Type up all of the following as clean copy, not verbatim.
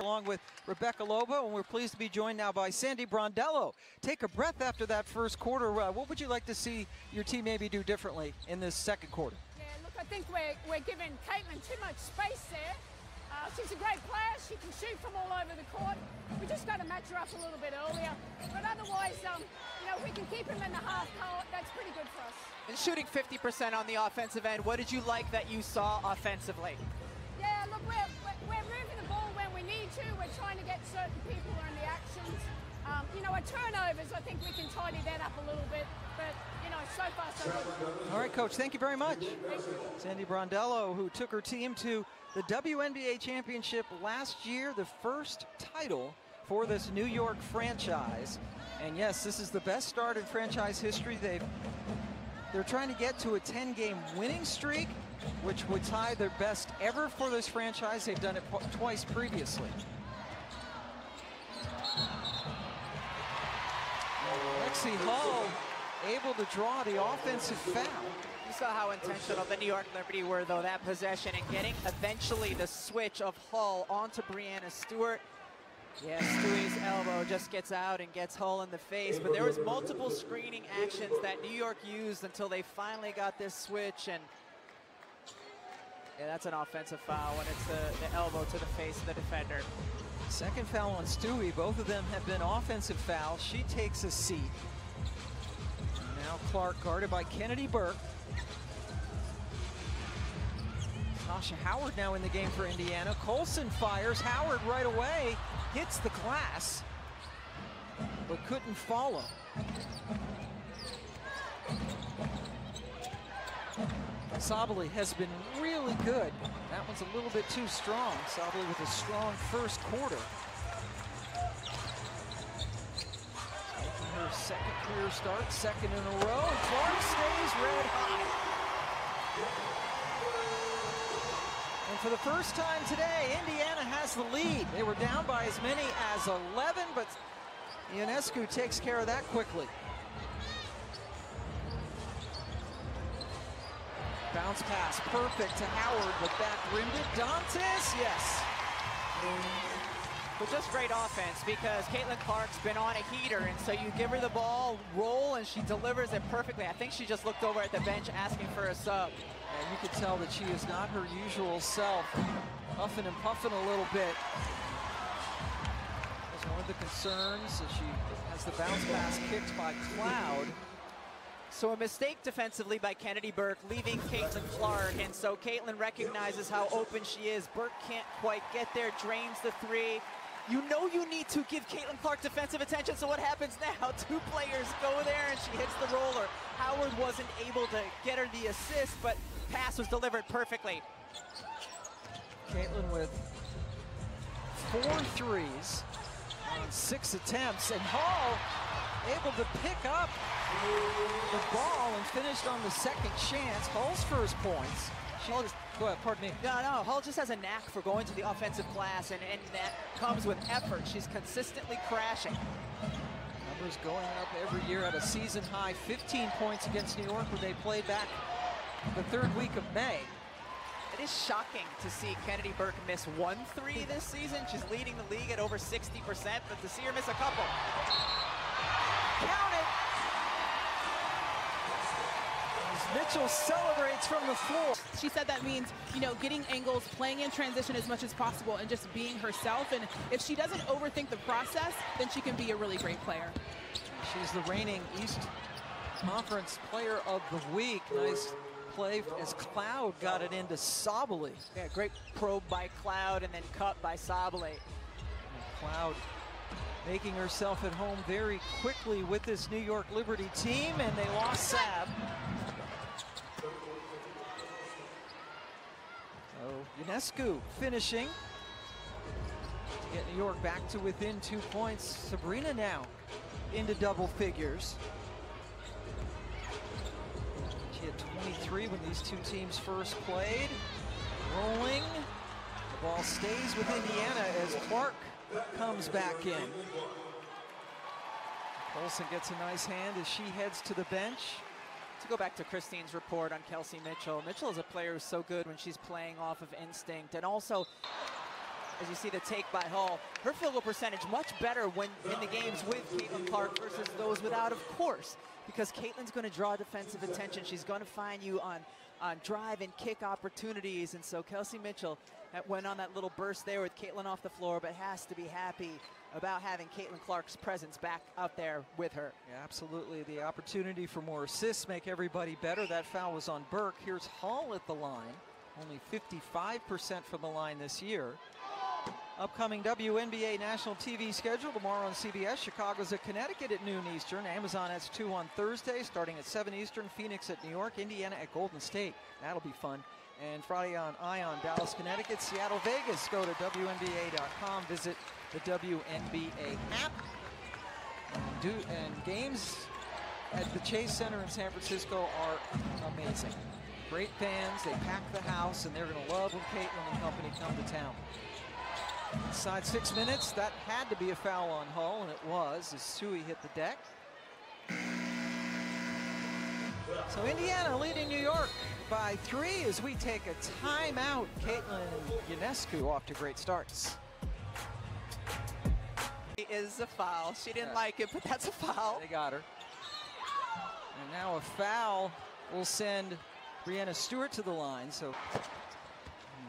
along with Rebecca Lobo, and we're pleased to be joined now by Sandy Brondello. Take a breath after that first quarter. What would you like to see your team maybe do differently in this second quarter? Yeah, look, I think we're giving Caitlin too much space there. She's a great player. She can shoot from all over the court. We just got to match her up a little bit earlier. But otherwise, you know, if we can keep him in the half court, that's pretty good for us. And shooting 50% on the offensive end, what did you like that you saw offensively? Yeah, look, we're moving the ball when we need to. We're trying to get certain people in the actions. You know, our turnovers, I think we can tidy that up a little bit. But, you know, so far, so good. All right, Coach, thank you very much. Sandy Brondello, who took her team to the WNBA Championship last year, the first title for this New York franchise. And yes, this is the best start in franchise history. They're trying to get to a 10-game winning streak, which would tie their best ever for this franchise. They've done it twice previously. Lexi Hall able to draw the offensive foul. You saw how intentional the New York Liberty were, though, that possession, and getting eventually the switch of Hull onto Brianna Stewart. Yeah, Stewie's elbow just gets out and gets Hull in the face, but there was multiple screening actions that New York used until they finally got this switch, and yeah, that's an offensive foul when it's the elbow to the face of the defender. Second foul on Stewie. Both of them have been offensive fouls. She takes a seat. Now Clark guarded by Kennedy Burke. Tasha Howard now in the game for Indiana. Colson fires. Howard right away hits the glass, but couldn't follow. Sabally has been really good. That one's a little bit too strong. Sabally with a strong first quarter. Making her second career start, second in a row. And Clark stays red hot. And for the first time today, Indiana has the lead. They were down by as many as 11, but Ionescu takes care of that quickly. Bounce pass, perfect to Howard, but back rimmed it. Dantas, yes. But just great offense, because Caitlin Clark's been on a heater, and so you give her the ball, roll, and she delivers it perfectly. I think she just looked over at the bench asking for a sub. And you could tell that she is not her usual self, huffing and puffing a little bit. That's one of the concerns, as she has the bounce pass kicked by Cloud. So a mistake defensively by Kennedy Burke, leaving Caitlin Clark, and so Caitlin recognizes how open she is. Burke can't quite get there, drains the three. You know you need to give Caitlin Clark defensive attention, so what happens now? Two players go there and she hits the roller. Howard wasn't able to get her the assist, but pass was delivered perfectly. Caitlin with 4 threes on 6 attempts, and Hall able to pick up the ball and finished on the second chance. Hull's first points. Go ahead, pardon me. No, Hull just has a knack for going to the offensive glass, and that comes with effort. She's consistently crashing. Numbers going up every year at a season high. 15 points against New York when they played back the third week of May. It is shocking to see Kennedy Burke miss 1 3 this season. She's leading the league at over 60%, but to see her miss a couple. Count it! As Mitchell celebrates from the floor. She said that means, you know, getting angles, playing in transition as much as possible, and just being herself. And if she doesn't overthink the process, then she can be a really great player. She's the reigning East Conference Player of the Week. Nice play as Cloud got it into Sabally. Yeah, great probe by Cloud and then cut by Sabally. Cloud making herself at home very quickly with this New York Liberty team, and they lost Sab. So Ionescu finishing to get New York back to within 2 points. Sabrina now into double figures. She had 23 when these two teams first played. Rolling. The ball stays with Indiana as Clark comes back in. Olsen gets a nice hand as she heads to the bench. To go back to Christine's report on Kelsey Mitchell, Mitchell is a player who's so good when she's playing off of instinct, and also as you see the take by Hull. Her field goal percentage much better when in the games with Caitlin Clark versus those without, of course, because Caitlin's going to draw defensive attention. She's going to find you on drive and kick opportunities, and so Kelsey Mitchell went on that little burst there with Caitlin off the floor, but has to be happy about having Caitlin Clark's presence back out there with her. Yeah, absolutely. The opportunity for more assists make everybody better. That foul was on Burke. Here's Hull at the line. Only 55% from the line this year. Upcoming WNBA national TV schedule tomorrow on CBS. Chicago's at Connecticut at noon Eastern. Amazon has 2 on Thursday, starting at 7 Eastern. Phoenix at New York. Indiana at Golden State. That'll be fun. And Friday on Ion, Dallas, Connecticut. Seattle, Vegas. Go to WNBA.com. Visit the WNBA app. And games at the Chase Center in San Francisco are amazing. Great fans. They pack the house, and they're going to love when Caitlin and company come to town. Inside 6 minutes, that had to be a foul on Hull, and it was as Sui hit the deck. So Indiana leading New York by 3 as we take a timeout. Caitlin Ionescu off to great starts. It is a foul. She didn't like it, but that's a foul. They got her. And now a foul will send Breanna Stewart to the line, so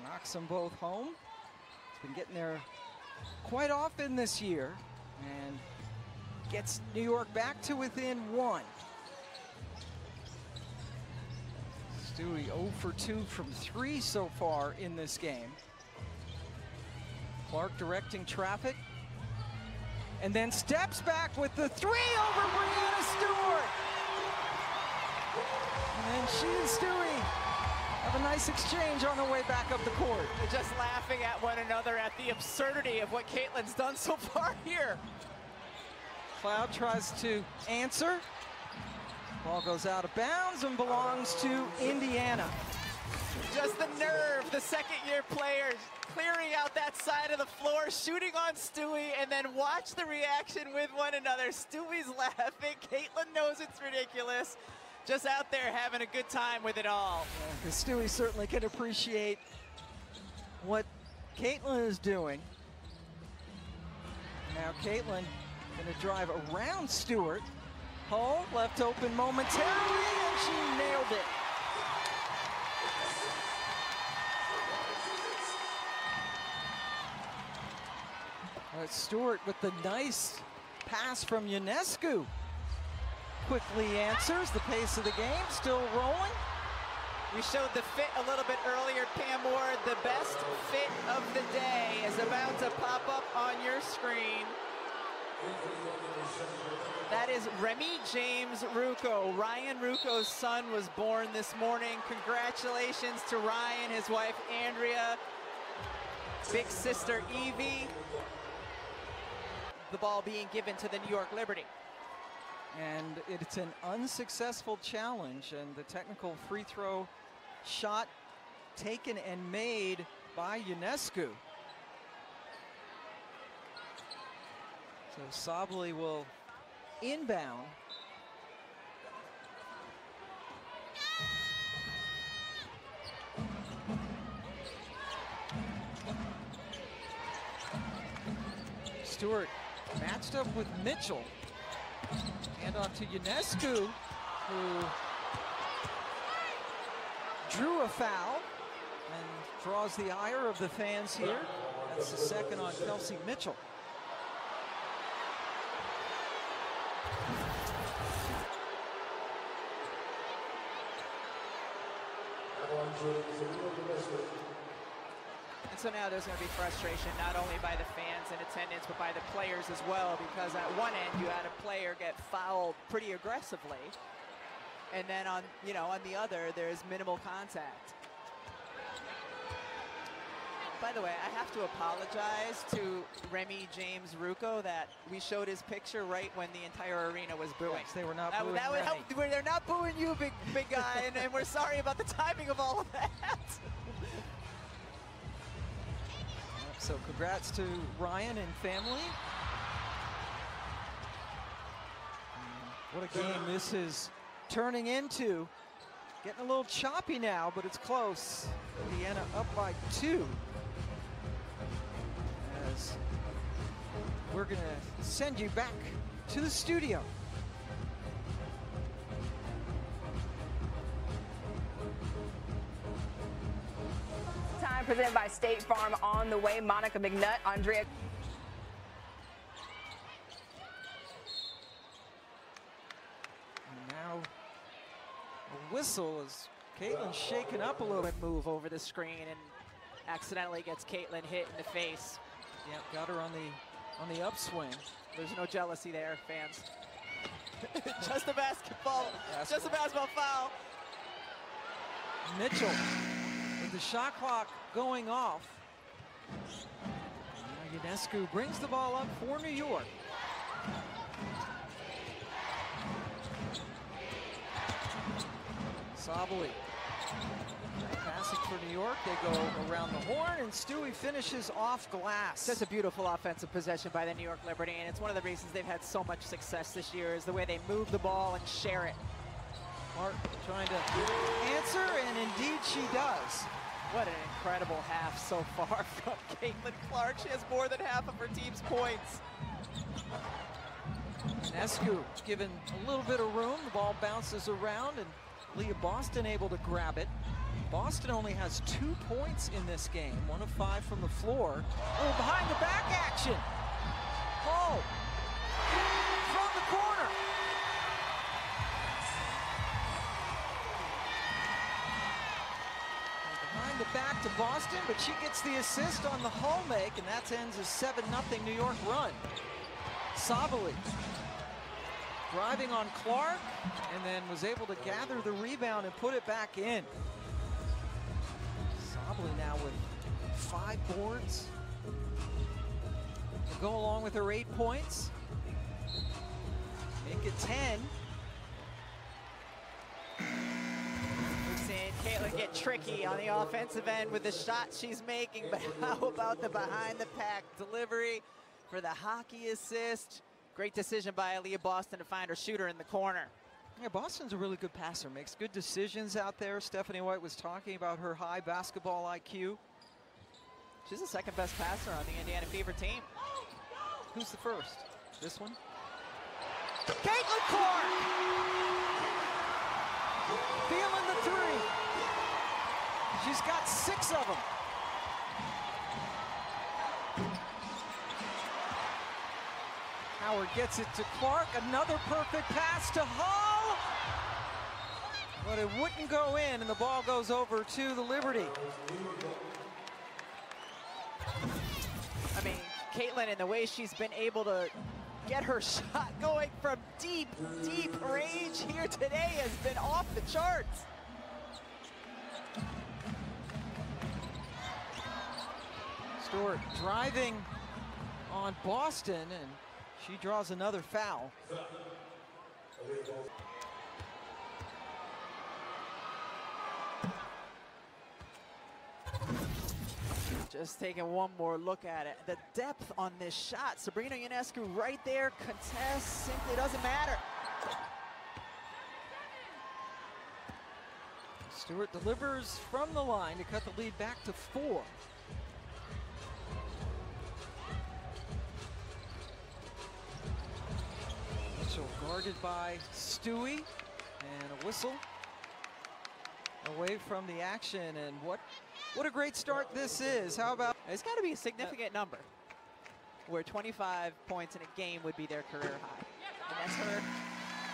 knocks them both home. Been getting there quite often this year and gets New York back to within 1. Stewie 0 for 2 from 3 so far in this game. Clark directing traffic and then steps back with the 3 over Breanna Stewart. And she and Stewie have a nice exchange on the way back up the court. They're just laughing at one another at the absurdity of what Caitlin's done so far here. Cloud tries to answer. Ball goes out of bounds and belongs to Indiana. Just the nerve, the second-year players clearing out that side of the floor, shooting on Stewie, and then watch the reaction with one another. Stewie's laughing. Caitlin knows it's ridiculous. Just out there having a good time with it all. Yeah, Stewie certainly can appreciate what Caitlin is doing. Now Caitlin going to drive around Stewart. Hull left open momentarily, and she nailed it. Stewart with the nice pass from Ionescu. Quickly answers. The pace of the game still rolling. We showed the fit a little bit earlier, Pam Ward. The best fit of the day is about to pop up on your screen. That is Remy James Rucco. Ryan Rucco's son was born this morning. Congratulations to Ryan, his wife Andrea, big sister Evie. The ball being given to the New York Liberty. And it's an unsuccessful challenge, and the technical free throw shot taken and made by Ionescu. So Sabley will inbound. Stewart matched up with Mitchell. Hand off to Ionescu, who drew a foul and draws the ire of the fans here. That's the second on Kelsey Mitchell. And so now there's going to be frustration not only by the fans in attendance, but by the players as well, because at one end you had a player get fouled pretty aggressively, and then on the other there's minimal contact. By the way, I have to apologize to Remy James Rucco that we showed his picture right when the entire arena was booing. Yes, they were not booing Remy. They're not booing you, big guy, and we're sorry about the timing of all of that. So congrats to Ryan and family. What a game this is turning into. Getting a little choppy now, but it's close. Indiana up by 2. as we're going to send you back to the studio. Time presented by State Farm on the way. Monica McNutt, Andrea. And now a whistle as Caitlin's shaken up a little bit. Move over the screen and accidentally gets Caitlin hit in the face. Yeah, got her on the upswing. There's no jealousy there, fans. Just a basketball. Just a basketball foul. Mitchell with the shot clock going off. Now Ionescu brings the ball up for New York. Sabali passing for New York. They go around the horn, and Stewie finishes off glass. Just a beautiful offensive possession by the New York Liberty, and it's one of the reasons they've had so much success this year is the way they move the ball and share it. Clark trying to answer, and indeed she does. What an incredible half so far from Caitlin Clark. She has more than half of her team's points. Ionescu given a little bit of room. The ball bounces around, and Leah Boston able to grab it. Boston only has 2 points in this game, 1 of 5 from the floor. Oh, behind the back action. Hall from the corner. Behind the back to Boston, but she gets the assist on the Hall make, and that ends a 7-0 New York run. Sabali driving on Clark, and then was able to gather the rebound and put it back in. Sabali now with 5 boards to go along with her 8 points. Make it 10. We've seen Caitlin get tricky on the offensive end with the shots she's making, but how about the behind-the-pack delivery for the hockey assist? Great decision by Aaliyah Boston to find her shooter in the corner. Yeah, Boston's a really good passer, makes good decisions out there. Stephanie White was talking about her high basketball IQ. She's the second best passer on the Indiana Fever team. Who's the first? This one? Caitlin Clark! Feeling the 3. She's got 6 of them. Howard gets it to Clark. Another perfect pass to Hall. But it wouldn't go in, and the ball goes over to the Liberty. I mean, Caitlin, in the way she's been able to get her shot going from deep, deep range here today has been off the charts. Stewart driving on Boston, and she draws another foul. Just taking one more look at it. The depth on this shot. Sabrina Ionescu right there. Contest simply doesn't matter. Stewart delivers from the line to cut the lead back to 4. Mitchell guarded by Stewie, and a whistle away from the action. And what a great start this is. How about? It's got to be a significant number where 25 points in a game would be their career high. And that's her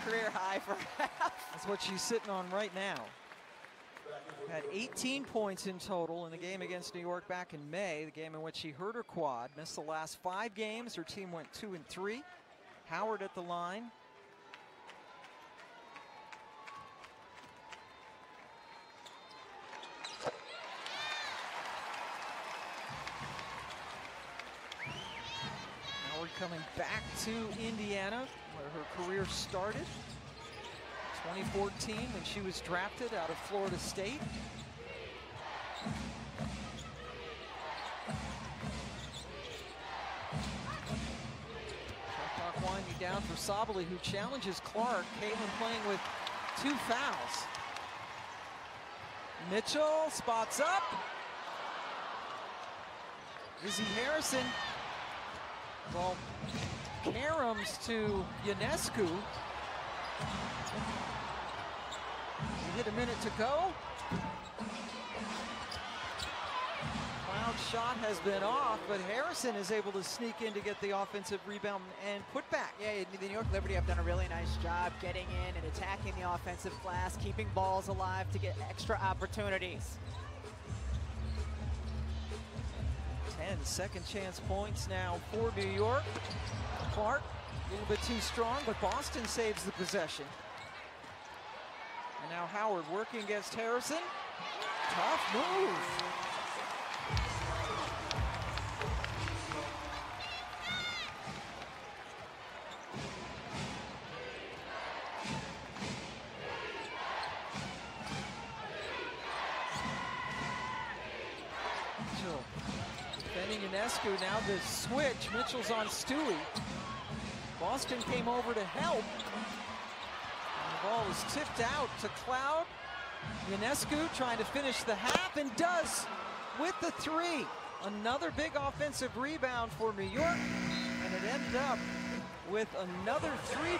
career high for half. That's what she's sitting on right now. Had 18 points in total in the game against New York back in May, the game in which she hurt her quad. Missed the last 5 games. Her team went 2-3. Howard at the line. Howard coming back to Indiana, where her career started. 2014, when she was drafted out of Florida State. Shot clock winding down for Sabali, who challenges Clark. Caitlin playing with 2 fouls. Mitchell spots up. Izzy Harrison Ball caroms to Ionescu. We hit a minute to go. Cloud's shot has been off, but Harrison is able to sneak in to get the offensive rebound and put back. Yeah, the New York Liberty have done a really nice job getting in and attacking the offensive glass, keeping balls alive to get extra opportunities. 10 second chance points now for New York. Clark, a little bit too strong, but Boston saves the possession. And now Howard working against Harrison. Tough move. Mitchell defending Ionescu. Now the switch. Mitchell's on Stewie. Boston came over to help. The ball is tipped out to Cloud. Ionescu trying to finish the half and does with the three. Another big offensive rebound for New York, and it ended up with another three.